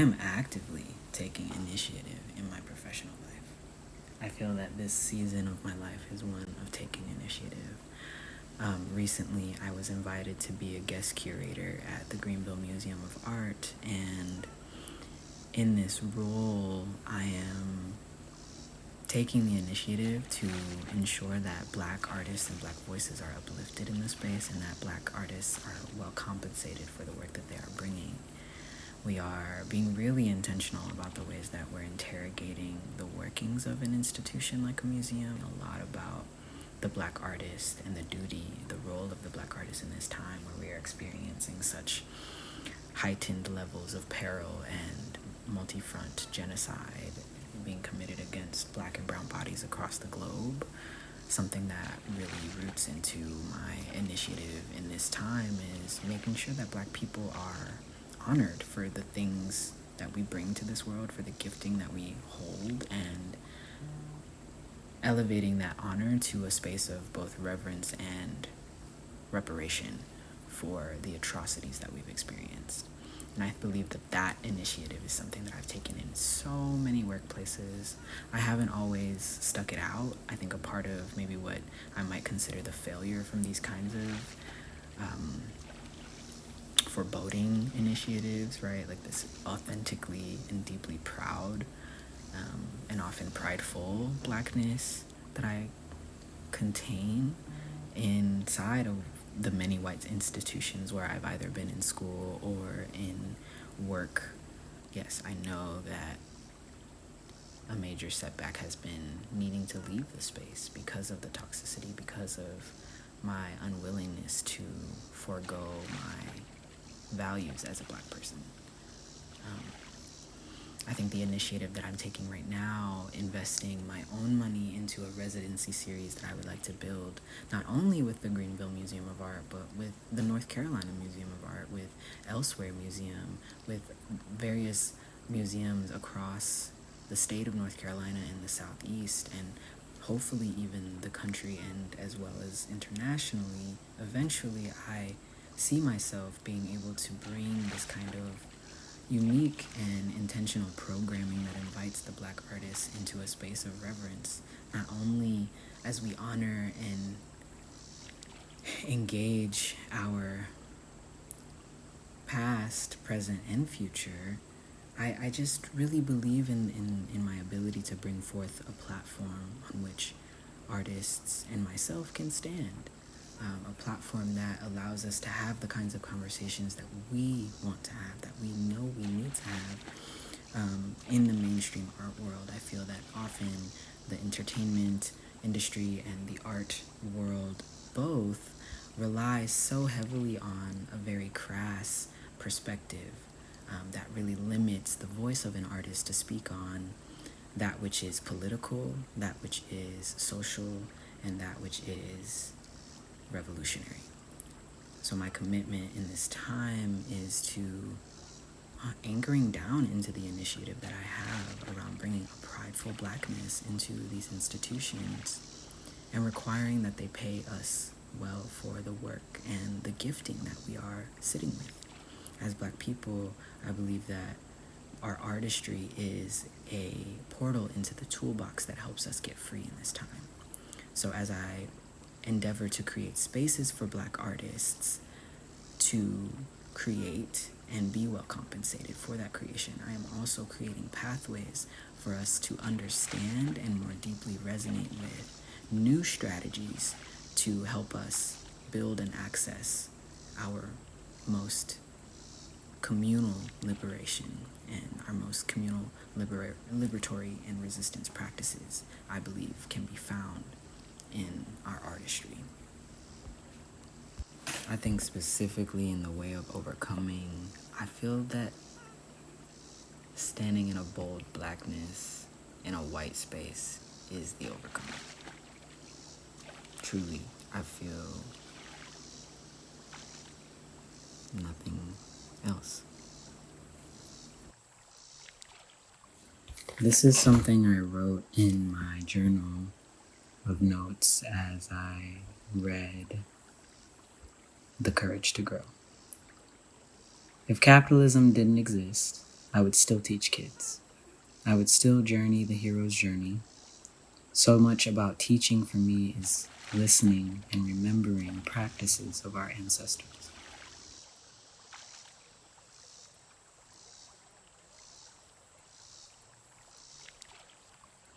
am actively taking initiative in my professional life. I feel that this season of my life is one of taking initiative. Recently, I was invited to be a guest curator at the Greenville Museum of Art, and in this role, I am taking the initiative to ensure that Black artists and Black voices are uplifted in the space and that Black artists are well compensated for the work that they are bringing. We are being really intentional about the ways that we're interrogating the workings of an institution like a museum. A lot about the Black artist and the duty, the role of the Black artist in this time where we are experiencing such heightened levels of peril and multi-front genocide being committed against Black and brown bodies across the globe. Something that really roots into my initiative in this time is making sure that Black people are honored for the things that we bring to this world, for the gifting that we hold, and elevating that honor to a space of both reverence and reparation for the atrocities that we've experienced. And I believe that that initiative is something that I've taken in so many workplaces. I haven't always stuck it out. I think a part of maybe what I might consider the failure from these kinds of foreboding initiatives, right? Like this authentically and deeply proud and often prideful Blackness that I contain inside of the many white institutions where I've either been in school or in work. Yes, I know that a major setback has been needing to leave the space because of the toxicity, because of my unwillingness to forego my values as a Black person. I think the initiative that I'm taking right now, investing my own money into a residency series that I would like to build, not only with the Greenville Museum of Art, but with the North Carolina Museum of Art, with Elsewhere Museum, with various museums across the state of North Carolina and the Southeast, and hopefully even the country and as well as internationally. Eventually, I see myself being able to bring this kind of unique and intentional programming that invites the Black artist into a space of reverence, not only as we honor and engage our past, present, and future. I just really believe in my ability to bring forth a platform on which artists and myself can stand. A platform that allows us to have the kinds of conversations that we want to have, that we know we need to have in the mainstream art world. I feel that often the entertainment industry and the art world both rely so heavily on a very crass perspective that really limits the voice of an artist to speak on that which is political, that which is social, and that which is revolutionary. So my commitment in this time is to anchoring down into the initiative that I have around bringing a prideful Blackness into these institutions and requiring that they pay us well for the work and the gifting that we are sitting with. As Black people, I believe that our artistry is a portal into the toolbox that helps us get free in this time. So as I endeavor to create spaces for Black artists to create and be well compensated for that creation, I am also creating pathways for us to understand and more deeply resonate with new strategies to help us build and access our most communal liberation and our most communal liberatory and resistance practices, I believe, can be found in our artistry. I think specifically in the way of overcoming, I feel that standing in a bold Blackness in a white space is the overcoming. Truly, I feel nothing else. This is something I wrote in my journal of notes as I read The Courage to Grow. If capitalism didn't exist, I would still teach kids. I would still journey the hero's journey. So much about teaching for me is listening and remembering practices of our ancestors.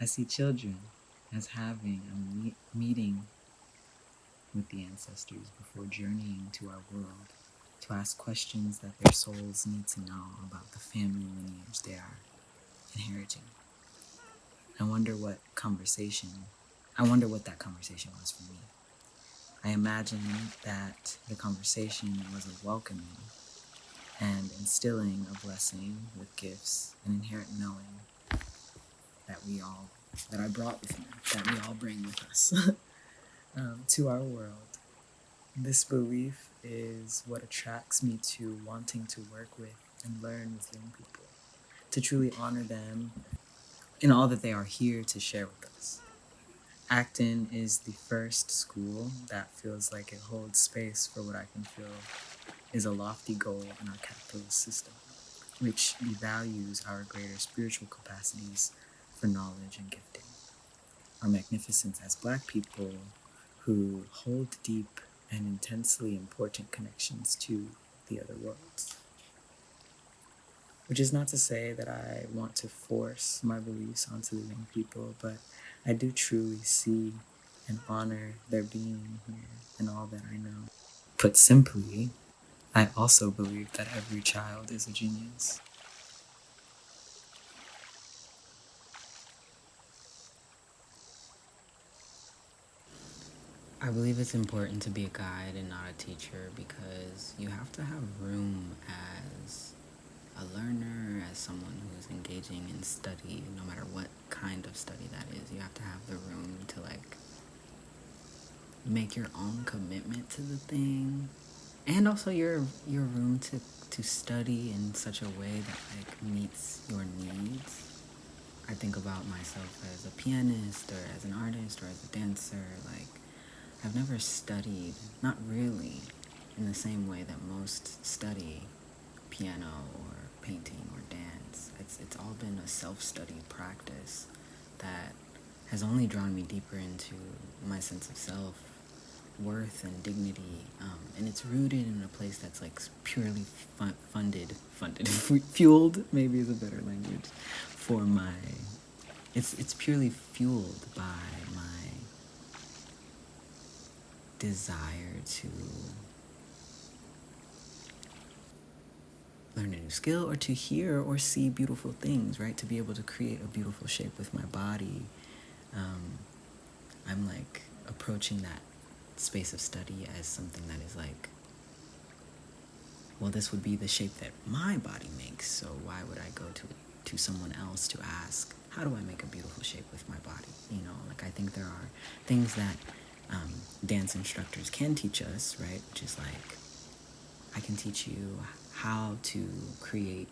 I see children as having a meeting with the ancestors before journeying to our world to ask questions that their souls need to know about the family lineage they are inheriting. I wonder what that conversation was for me. I imagine that the conversation was a welcoming and instilling a blessing with gifts and inherent knowing that I brought with me, that we all bring with us to our world. This belief is what attracts me to wanting to work with and learn with young people, to truly honor them in all that they are here to share with us. Acton is the first school that feels like it holds space for what I can feel is a lofty goal in our capitalist system, which devalues our greater spiritual capacities for knowledge and gifting. Our magnificence as Black people who hold deep and intensely important connections to the other worlds. Which is not to say that I want to force my beliefs onto the young people, but I do truly see and honor their being here and all that I know. Put simply, I also believe that every child is a genius. I believe it's important to be a guide and not a teacher because you have to have room as a learner, as someone who's engaging in study, no matter what kind of study that is. You have to have the room to make your own commitment to the thing, and also your room to study in such a way that meets your needs. I think about myself as a pianist or as an artist or as a dancer. I've never studied, not really, in the same way that most study piano or painting or dance. It's all been a self-study practice that has only drawn me deeper into my sense of self, worth, and dignity. And it's rooted in a place that's purely fueled, maybe is a better language, for my, it's purely fueled by my desire to learn a new skill or to hear or see beautiful things, right? To be able to create a beautiful shape with my body. I'm approaching that space of study as something that is well, this would be the shape that my body makes, so why would I go to someone else to ask, how do I make a beautiful shape with my body? I think there are things that dance instructors can teach us, right? Which is I can teach you how to create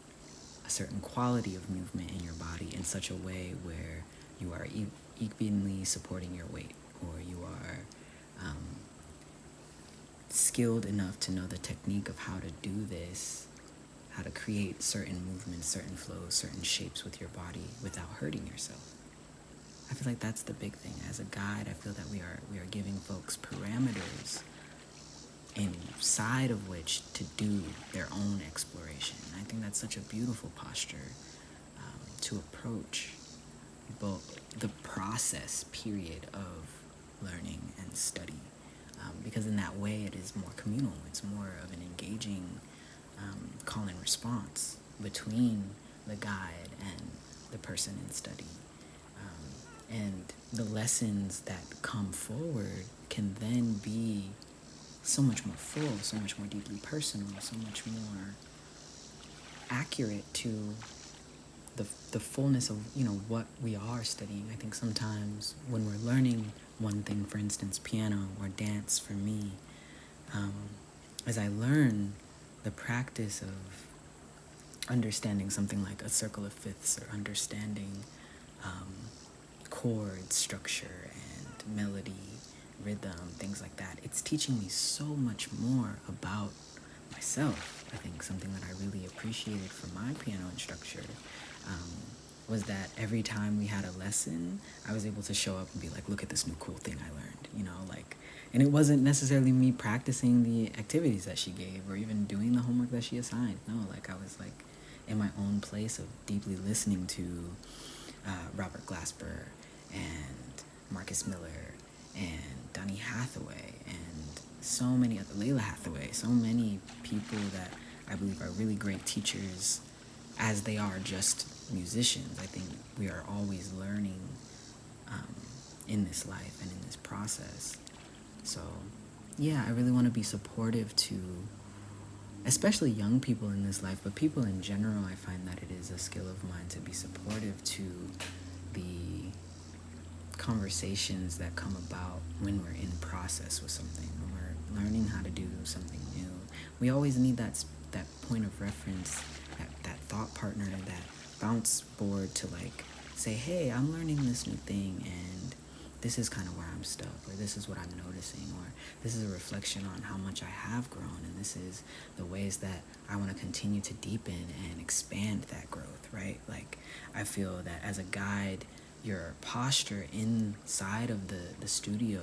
a certain quality of movement in your body in such a way where you are evenly supporting your weight, or you are skilled enough to know the technique of how to do this, how to create certain movements, certain flows, certain shapes with your body without hurting yourself. I feel like that's the big thing. As a guide, I feel that we are giving folks parameters inside of which to do their own exploration. I think that's such a beautiful posture to approach both the process period of learning and study. Because in that way it is more communal. It's more of an engaging call and response between the guide and the person in study. And the lessons that come forward can then be so much more full, so much more deeply personal, so much more accurate to the fullness of what we are studying. I think sometimes when we're learning one thing, for instance, piano or dance for me, as I learn the practice of understanding something like a circle of fifths, or understanding chord structure and melody, rhythm, things like that, it's teaching me so much more about myself I think something that I really appreciated from my piano instructor was that every time we had a lesson, I was able to show up and be like, look at this new cool thing I learned, like, and it wasn't necessarily me practicing the activities that she gave or even doing the homework that she assigned. No, like I was like in my own place of deeply listening to Robert Glasper and Marcus Miller and Donny Hathaway and so many other, Layla Hathaway, so many people that I believe are really great teachers as they are just musicians. I think we are always learning in this life and in this process. So yeah, I really want to be supportive to especially young people in this life, but people in general. I find that it is a skill of mine to be supportive to the conversations that come about when we're in process with something, when we're learning how to do something new. We always need that point of reference, that thought partner, that bounce board to like say, hey, I'm learning this new thing and this is kind of where I'm stuck, or this is what I'm noticing, or this is a reflection on how much I have grown, and this is the ways that I want to continue to deepen and expand that growth, right? Like, I feel that as a guide, your posture inside of the studio,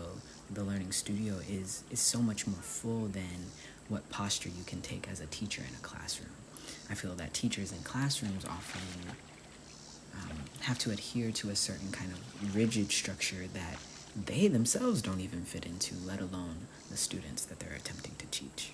the learning studio, is so much more full than what posture you can take as a teacher in a classroom. I feel that teachers in classrooms often have to adhere to a certain kind of rigid structure that they themselves don't even fit into, let alone the students that they're attempting to teach.